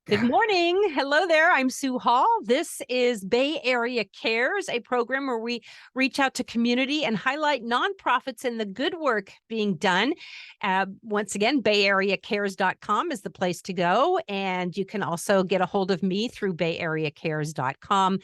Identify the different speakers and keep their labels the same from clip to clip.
Speaker 1: Good morning. Hello there. I'm Sue Hall. This is Bay Area Cares, a program where we reach out to community and highlight nonprofits and the good work being done. Once again, bayareacares.com is the place to go. And you can also get a hold of me through bayareacares.com.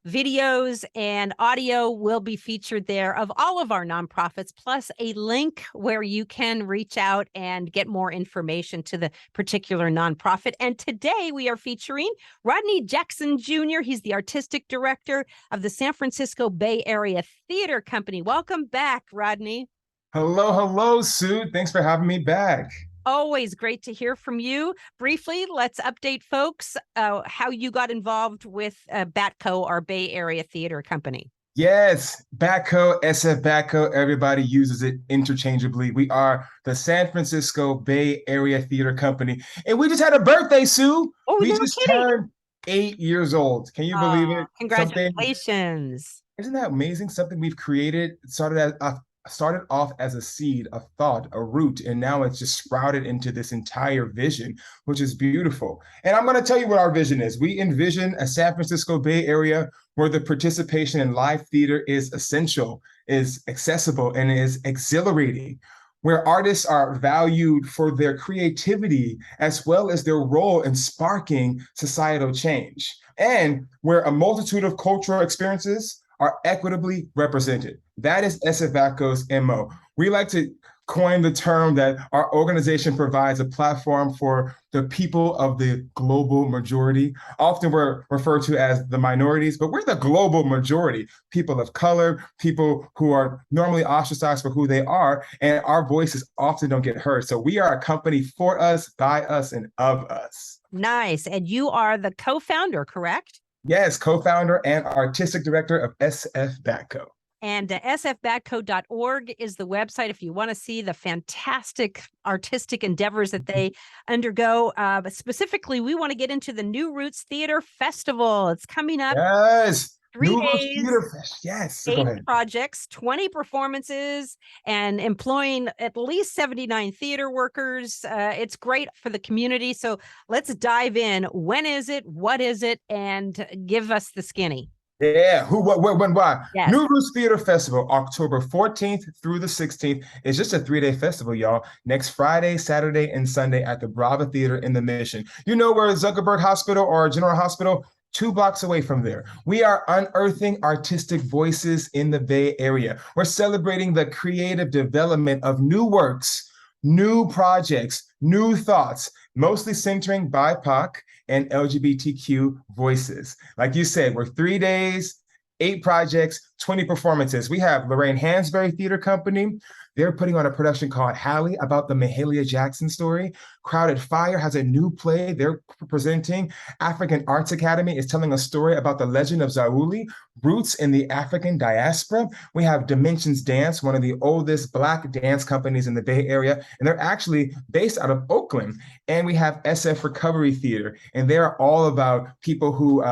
Speaker 1: Videos and audio will be featured there of all of our nonprofits, plus a link where you can reach out and get more information to the particular nonprofit. And today we are featuring Rodney Jackson Jr. He's the artistic director of the San Francisco Bay Area Theater Company. Welcome back, Rodney.
Speaker 2: Hello, Sue. Thanks for having me back.
Speaker 1: Always great to hear from you. Briefly, let's update folks how you got involved with BATCO, our Bay Area Theater Company.
Speaker 2: Yes, BATCO, SF BATCO, everybody uses it interchangeably. We are the San Francisco Bay Area Theater Company. And we just had a birthday, Sue.
Speaker 1: Oh,
Speaker 2: we
Speaker 1: no
Speaker 2: just
Speaker 1: kidding.
Speaker 2: turned 8 years old. Can you believe it?
Speaker 1: Congratulations.
Speaker 2: Isn't that amazing? Something we've created started off as a seed, a thought, a root, and now it's just sprouted into this entire vision, which is beautiful. And I'm going to tell you what our vision is. We envision a San Francisco Bay Area where the participation in live theater is essential, is accessible, and is exhilarating, where artists are valued for their creativity as well as their role in sparking societal change, and where a multitude of cultural experiences are equitably represented. That is SF BATCO's MO. We like to coin the term that our organization provides a platform for the people of the global majority. Often we're referred to as the minorities, but we're the global majority. People of color, people who are normally ostracized for who they are, and our voices often don't get heard. So we are a company for us, by us, and of us.
Speaker 1: Nice. And you are the co-founder, correct?
Speaker 2: Yes, co-founder and artistic director of SF BATCO.
Speaker 1: And sfbatco.org is the website if you want to see the fantastic artistic endeavors that they undergo. But specifically, we want to get into the New Roots Theater Festival. It's coming up.
Speaker 2: Yes.
Speaker 1: 3
Speaker 2: New Roots
Speaker 1: days,
Speaker 2: Theater Fest. Yes.
Speaker 1: 8 projects, 20 performances, and employing at least 79 theater workers. It's great for the community. So let's dive in. When is it? What is it? And give us the skinny.
Speaker 2: Yeah, who, what, when, why?
Speaker 1: Yes.
Speaker 2: New Roots Theater Festival, October 14th through the 16th. It's just a 3-day festival, y'all. Next Friday, Saturday, and Sunday at the Brava Theater in the Mission. You know where Zuckerberg Hospital or General Hospital? 2 blocks away from there. We are unearthing artistic voices in the Bay Area. We're celebrating the creative development of new works, new projects, new thoughts, mostly centering BIPOC and LGBTQ voices. Like you said, we're 3 days, 8 projects, 20 performances. We have Lorraine Hansberry Theater Company. They're putting on a production called Hallie about the Mahalia Jackson story. Crowded Fire has a new play they're presenting. African Arts Academy is telling a story about the legend of Zauli, roots in the African diaspora. We have Dimensions Dance, one of the oldest Black dance companies in the Bay Area, and they're actually based out of Oakland. And we have SF Recovery Theater, and they're all about people who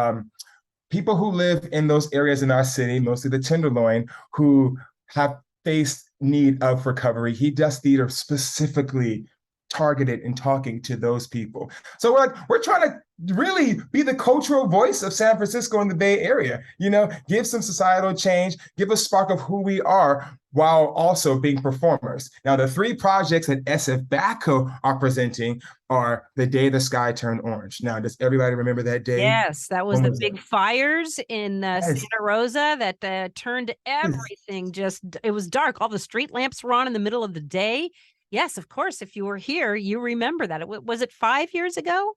Speaker 2: live in those areas in our city, mostly the Tenderloin, who have faced need of recovery. He does theater specifically targeted and talking to those people. So we're trying to really be the cultural voice of San Francisco and the Bay Area, give some societal change, give a spark of who we are while also being performers. Now, the 3 projects that SF BATCO are presenting are The Day the Sky Turned Orange. Now, does everybody remember that day?
Speaker 1: Yes, that was the big fires in Santa Rosa that turned everything it was dark. All the street lamps were on in the middle of the day. Yes, of course. If you were here, you remember that. Was it 5 years ago?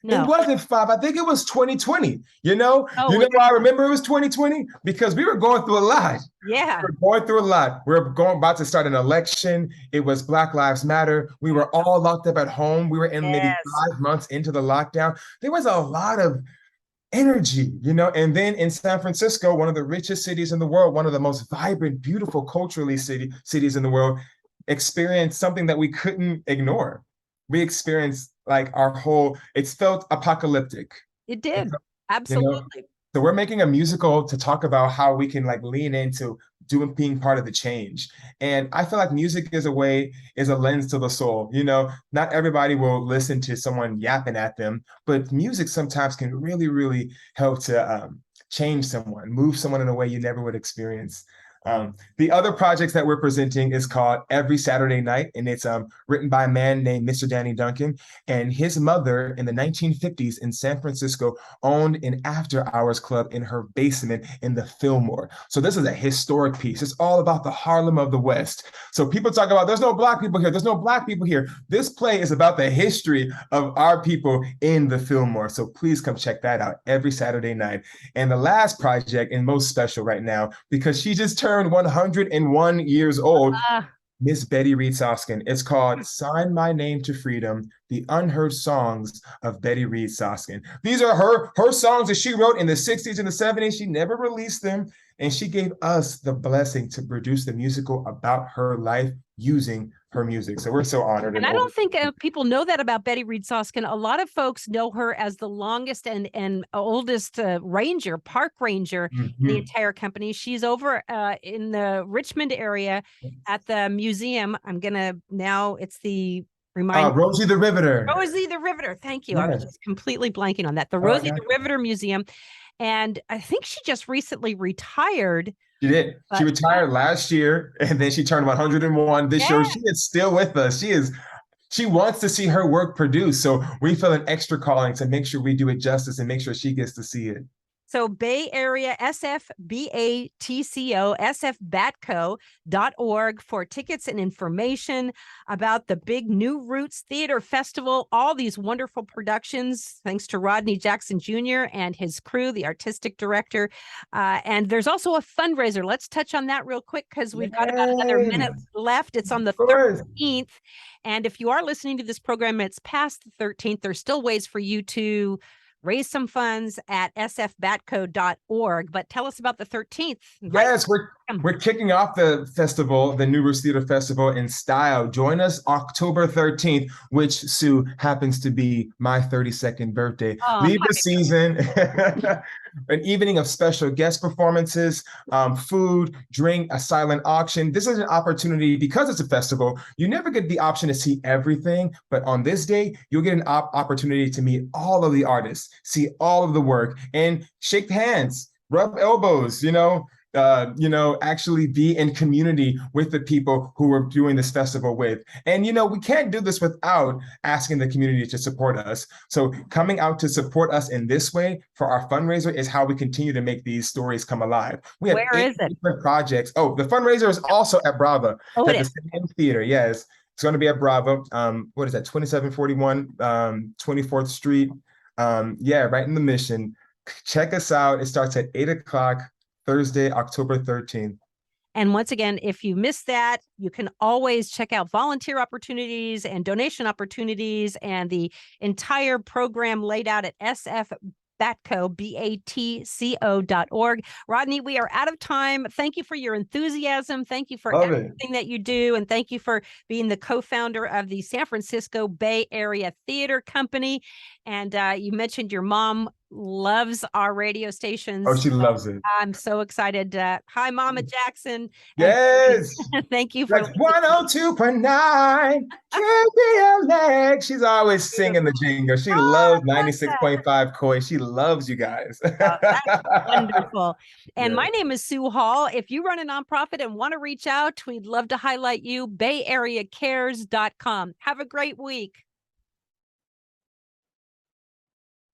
Speaker 1: No.
Speaker 2: It wasn't 5. I think it was 2020. You know why I remember it was 2020? Because we were going through a lot.
Speaker 1: Yeah.
Speaker 2: We were going through a lot. We were about to start an election. It was Black Lives Matter. We were all locked up at home. We were in maybe 5 months into the lockdown. There was a lot of energy, and then in San Francisco, one of the richest cities in the world, one of the most vibrant, beautiful culturally cities in the world, experienced something that we couldn't ignore. We experienced it felt apocalyptic.
Speaker 1: It did. Absolutely.
Speaker 2: So we're making a musical to talk about how we can like lean into doing being part of the change. And I feel like music is a way, is a lens to the soul. You know, not everybody will listen to someone yapping at them, but music sometimes can really, really help to change someone, move someone in a way you never would experience. The other projects that we're presenting is called Every Saturday Night, and it's written by a man named Mr. Danny Duncan. And his mother in the 1950s in San Francisco owned an after-hours club in her basement in the Fillmore. So this is a historic piece. It's all about the Harlem of the West. So people talk about there's no black people here, there's no black people here. This play is about the history of our people in the Fillmore. So please come check that out every Saturday night. And the last project, and most special right now, because she just turned 101 years old, Miss Betty Reed Soskin. It's called Sign My Name to Freedom, the Unheard Songs of Betty Reed Soskin. These are her songs that she wrote in the 60s and the 70s. She never released them, and she gave us the blessing to produce the musical about her life using her music. So we're so honored.
Speaker 1: And I don't think people know that about Betty Reed Soskin. A lot of folks know her as the longest and oldest ranger, park ranger in the entire company. She's over in the Richmond area at the museum. It's the
Speaker 2: Rosie the Riveter.
Speaker 1: Rosie the Riveter. Thank you. Yes. I was just completely blanking on that. The Rosie the Riveter Museum. And I think she just recently retired.
Speaker 2: She did. She retired last year, and then she turned 101 this year. She is still with us. She wants to see her work produced. So we feel an extra calling to make sure we do it justice and make sure she gets to see it.
Speaker 1: So Bay Area SFBATCO, sfbatco.org for tickets and information about the big New Roots Theater Festival, all these wonderful productions, thanks to Rodney Jackson Jr. and his crew, the artistic director. And there's also a fundraiser. Let's touch on that real quick because we've got about another minute left. It's on the 13th. And if you are listening to this program, it's past the 13th. There's still ways for you to raise some funds at sfbatco.org. But tell us about the 13th.
Speaker 2: Yes, we're kicking off the festival, the New Roots Theater Festival, in style. Join us October 13th, which, Sue, happens to be my 32nd birthday. Libra season, an evening of special guest performances, food, drink, a silent auction. This is an opportunity, because it's a festival, you never get the option to see everything, but on this day, you'll get an opportunity to meet all of the artists, see all of the work, and shake hands, rub elbows, actually be in community with the people who we're doing this festival with. And, we can't do this without asking the community to support us. So coming out to support us in this way for our fundraiser is how we continue to make these stories come alive. We have different projects. Oh, the fundraiser is also at Brava.
Speaker 1: Oh,
Speaker 2: at the same theater. Yes. It's going to be at Brava. What is that? 2741 24th Street. Right in the Mission. Check us out. It starts at 8:00. Thursday, October 13th.
Speaker 1: And once again, if you missed that, you can always check out volunteer opportunities and donation opportunities and the entire program laid out at sfbatco.org. Rodney, we are out of time. Thank you for your enthusiasm. Thank you for everything that you do. And thank you for being the co-founder of the San Francisco Bay Area Theater Company. And you mentioned your mom loves our radio stations.
Speaker 2: Oh, she loves it.
Speaker 1: I'm so excited. Hi, Mama Jackson.
Speaker 2: Yes.
Speaker 1: Thank you for
Speaker 2: 102.9. KPLX. She's always singing the jingle. She loves 96.5 Koi. She loves you guys.
Speaker 1: That's wonderful. And my name is Sue Hall. If you run a nonprofit and want to reach out, we'd love to highlight you. BayAreaCares.com. Have a great week.